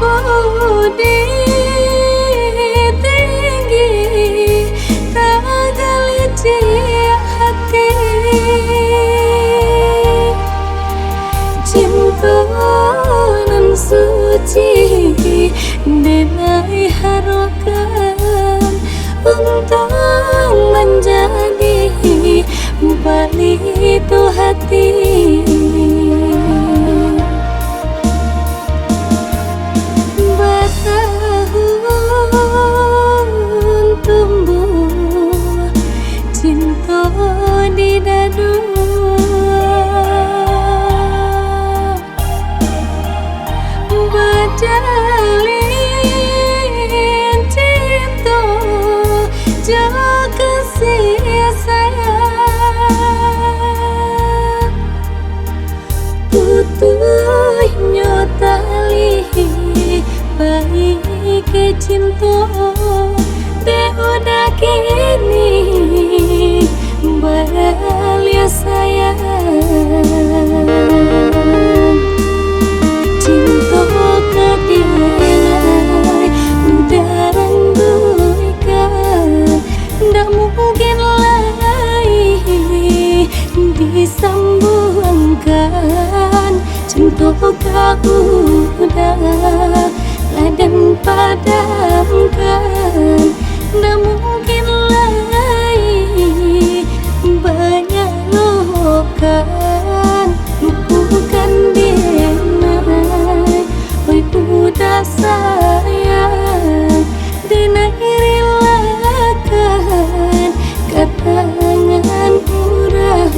budi tinggi tak gelici hati cinta nan suci denai harokan untuk menjadi balik itu hati bertahun tumbuh cinta di dadu berjalin cinta jauh kasih sayang putuhnya tali baik ke cinta de udah kini bahagia sayang cinta kedinai udah rengguikan ndak mungkin lagi disambungkan cinta kau udah ladan padamkan ndak mungkin lagi banyak lokan lupukan denai oi udah sayang denai relakan katangan murah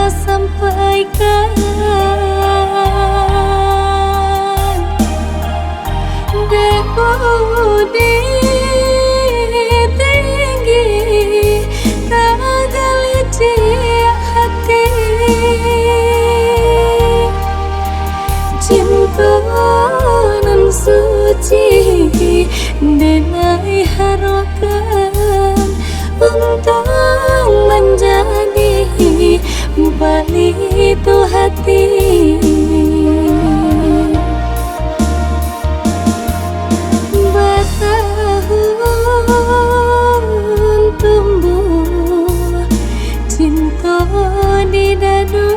sampaikan dek budi tinggi tak gelici hati cinta nan suci denai harokan untuk menjadi balik itu hati bertahun tumbuh cinta di dadu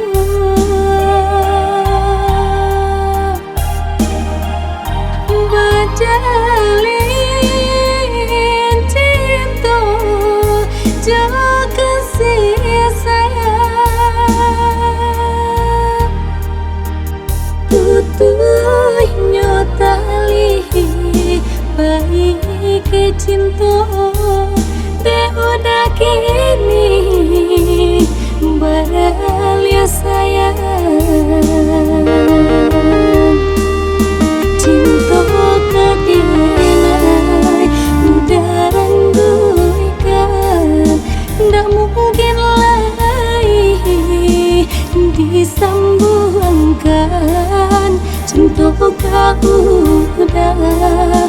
berjalin cinta jauh kasih sayang putuhnya tali baik ke cinta de udah kini bahagia sayang cinta kedinai udah rengguikan ndak mungkin lagi disambungkan cinta kau udah